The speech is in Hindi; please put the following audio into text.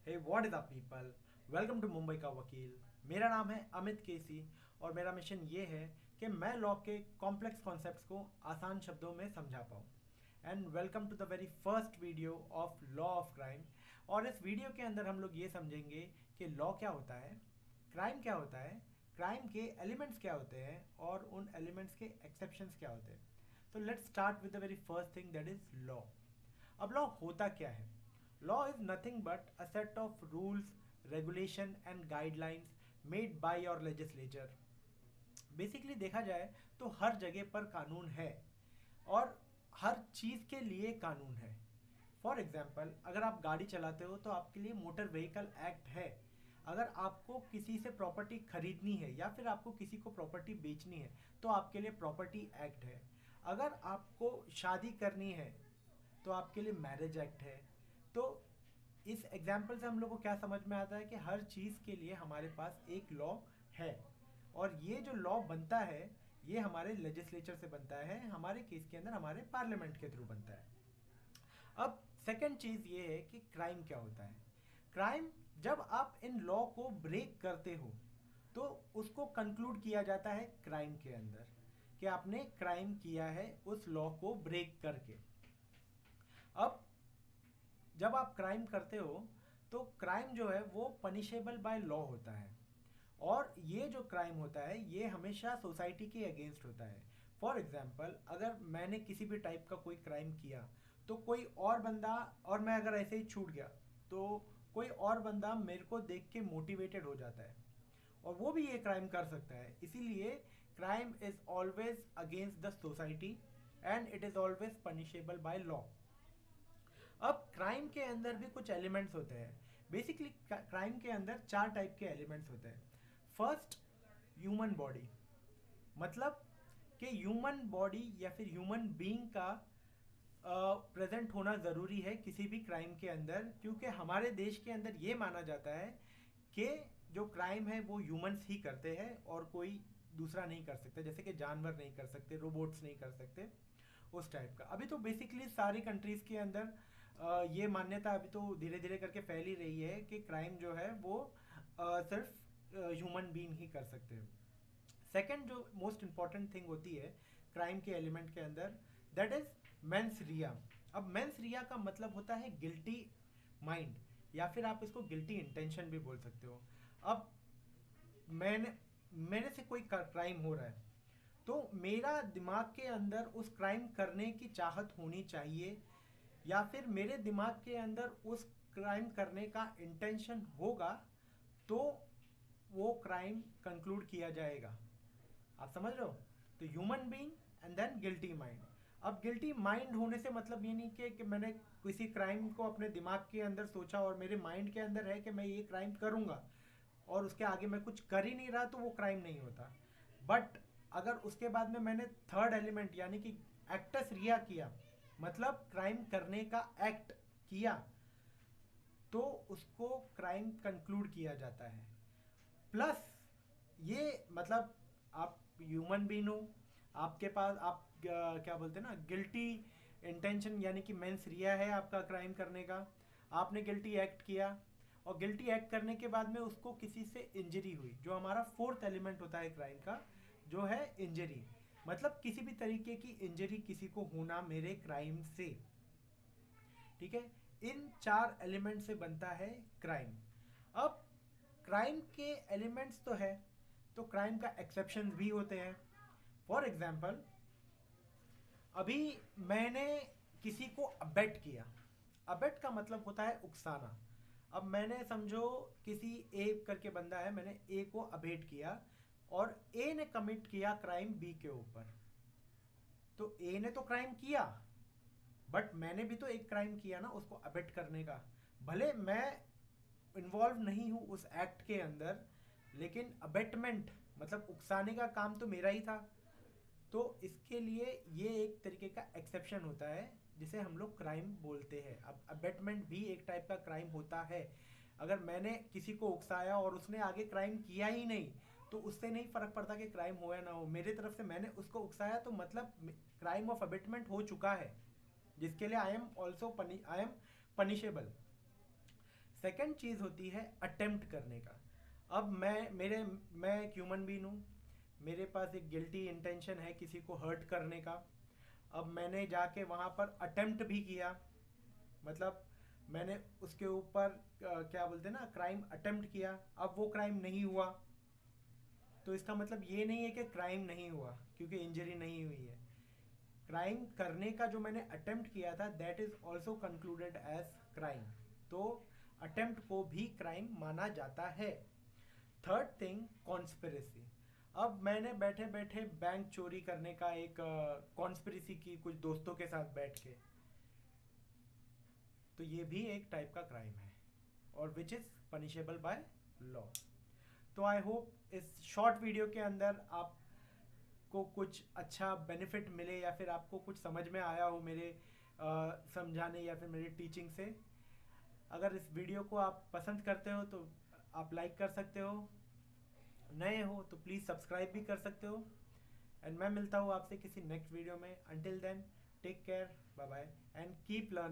Hey what is up people, welcome to Mumbai का वकील। मेरा नाम है अमित केसी और मेरा मिशन ये है कि मैं लॉ के कॉम्प्लेक्स कॉन्सेप्ट्स को आसान शब्दों में समझा पाऊँ। And welcome to the very first video of law of crime. और इस वीडियो के अंदर हम लोग ये समझेंगे कि लॉ क्या होता है, क्राइम क्या होता है, क्राइम के एलिमेंट्स क्या होते हैं और उन एलिमेंट्स के एक्सेप्शंस क्या होते हैं। तो let's start with the very first thing, that is law. अब लॉ होता क्या है? Law is nothing but a set of rules, regulation and guidelines made by your legislature. Basically देखा जाए तो हर जगह पर कानून है और हर चीज़ के लिए कानून है। फॉर एग्जाम्पल, अगर आप गाड़ी चलाते हो तो आपके लिए मोटर व्हीकल एक्ट है। अगर आपको किसी से प्रॉपर्टी खरीदनी है या फिर आपको किसी को प्रॉपर्टी बेचनी है तो आपके लिए प्रॉपर्टी एक्ट है। अगर आपको शादी करनी है तो आपके लिए मैरिज एक्ट है। तो इस एग्जाम्पल से हम लोग को क्या समझ में आता है कि हर चीज़ के लिए हमारे पास एक लॉ है। और ये जो लॉ बनता है ये हमारे लेजिस्लेचर से बनता है, हमारे केस के अंदर हमारे पार्लियामेंट के थ्रू बनता है। अब सेकंड चीज़ ये है कि क्राइम क्या होता है। क्राइम, जब आप इन लॉ को ब्रेक करते हो तो उसको कंक्लूड किया जाता है क्राइम के अंदर कि आपने क्राइम किया है उस लॉ को ब्रेक करके। अब जब आप क्राइम करते हो तो क्राइम जो है वो पनिशेबल बाय लॉ होता है। और ये जो क्राइम होता है ये हमेशा सोसाइटी के अगेंस्ट होता है। फॉर एग्जाम्पल, अगर मैंने किसी भी टाइप का कोई क्राइम किया तो कोई और बंदा, और मैं अगर ऐसे ही छूट गया तो कोई और बंदा मेरे को देख के मोटिवेटेड हो जाता है और वो भी ये क्राइम कर सकता है। इसीलिए crime is always against the society and it is always punishable by law. अब क्राइम के अंदर भी कुछ एलिमेंट्स होते हैं। बेसिकली क्राइम के अंदर चार टाइप के एलिमेंट्स होते हैं। First, human body. मतलब कि ह्यूमन बॉडी या फिर ह्यूमन बीइंग का प्रेजेंट होना ज़रूरी है किसी भी क्राइम के अंदर, क्योंकि हमारे देश के अंदर ये माना जाता है कि जो क्राइम है वो ह्यूमंस ही करते हैं और कोई दूसरा नहीं कर सकता। जैसे कि जानवर नहीं कर सकते, रोबोट्स नहीं कर सकते, उस टाइप का। अभी तो बेसिकली सारी कंट्रीज़ के अंदर ये मान्यता अभी तो धीरे धीरे करके फैल ही रही है कि क्राइम जो है वो सिर्फ ह्यूमन बीइंग ही कर सकते हैं। सेकंड जो मोस्ट इंपॉर्टेंट थिंग होती है क्राइम के एलिमेंट के अंदर, दैट इज मेंस रिया। अब मेंस रिया का मतलब होता है गिल्टी माइंड, या फिर आप इसको गिल्टी इंटेंशन भी बोल सकते हो। अब मैंने मेरे से कोई क्राइम हो रहा है तो मेरा दिमाग के अंदर उस क्राइम करने की चाहत होनी चाहिए, या फिर मेरे दिमाग के अंदर उस क्राइम करने का इंटेंशन होगा तो वो क्राइम कंक्लूड किया जाएगा। आप समझ रहे हो? तो human being and then guilty mind. अब गिल्टी माइंड होने से मतलब ये नहीं कि मैंने किसी क्राइम को अपने दिमाग के अंदर सोचा और मेरे माइंड के अंदर है कि मैं ये क्राइम करूंगा और उसके आगे मैं कुछ कर ही नहीं रहा तो वो क्राइम नहीं होता। बट अगर उसके बाद में मैंने थर्ड एलिमेंट यानी कि एक्टस रिया किया, मतलब क्राइम करने का एक्ट किया, तो उसको क्राइम कंक्लूड किया जाता है। प्लस ये मतलब आप ह्यूमन बीइंग हो, आपके पास आप क्या बोलते हैं ना, गिल्टी इंटेंशन यानी कि मेंस रिया है आपका क्राइम करने का। आपने गिल्टी एक्ट किया और गिल्टी एक्ट करने के बाद में उसको किसी से इंजरी हुई, जो हमारा फोर्थ एलिमेंट होता है क्राइम का, जो है इंजरी। मतलब किसी भी तरीके की इंजरी किसी को होना मेरे क्राइम से। ठीक है, इन चार एलिमेंट से बनता है क्राइम। अब क्राइम के एलिमेंट्स तो है, तो क्राइम का एक्सेप्शन भी होते हैं। फॉर एग्जाम्पल, अभी मैंने किसी को अबेट किया। अबेट का मतलब होता है उकसाना। अब मैंने समझो किसी ए करके बंदा है, मैंने ए को अबेट किया और ए ने कमिट किया क्राइम बी के ऊपर। तो ए ने तो क्राइम किया बट मैंने भी तो एक क्राइम किया ना उसको अबेट करने का। भले मैं इन्वॉल्व नहीं हूं उस एक्ट के अंदर, लेकिन अबेटमेंट मतलब उकसाने का काम तो मेरा ही था। तो इसके लिए ये एक तरीके का एक्सेप्शन होता है जिसे हम लोग क्राइम बोलते हैं। अब अबेटमेंट भी एक टाइप का क्राइम होता है। अगर मैंने किसी को उकसाया और उसने आगे क्राइम किया ही नहीं तो उससे नहीं फर्क पड़ता कि क्राइम हो या ना हो, मेरी तरफ से मैंने उसको उकसाया तो मतलब क्राइम ऑफ अबेटमेंट हो चुका है, जिसके लिए I am also I am punishable. Second चीज़ होती है अटेम्प्ट करने का। अब मैं एक ह्यूमन बीइंग हूँ, मेरे पास एक गिल्टी इंटेंशन है किसी को हर्ट करने का। अब मैंने जाके वहाँ पर अटेम्प्ट भी किया, मतलब मैंने उसके ऊपर क्या बोलते हैं ना, क्राइम अटेम्प्ट किया। अब वो क्राइम नहीं हुआ, तो इसका मतलब ये नहीं है कि क्राइम नहीं हुआ क्योंकि इंजरी नहीं हुई है। क्राइम करने का जो मैंने अटेम्प्ट किया था that is also concluded as crime, तो अटेम्प्ट को भी क्राइम माना जाता है। Third thing, conspiracy. अब मैंने बैठे बैठे बैंक चोरी करने का एक कॉन्स्पिरेसी की कुछ दोस्तों के साथ बैठ के, तो ये भी एक टाइप का क्राइम है और which is punishable by law. तो आई होप इस शॉर्ट वीडियो के अंदर आपको कुछ अच्छा बेनिफिट मिले या फिर आपको कुछ समझ में आया हो मेरे समझाने या फिर मेरी टीचिंग से। अगर इस वीडियो को आप पसंद करते हो तो आप लाइक कर सकते हो, नए हो तो प्लीज़ सब्सक्राइब भी कर सकते हो। एंड मैं मिलता हूँ आपसे किसी नेक्स्ट वीडियो में। Until then, take care, bye bye and keep learning.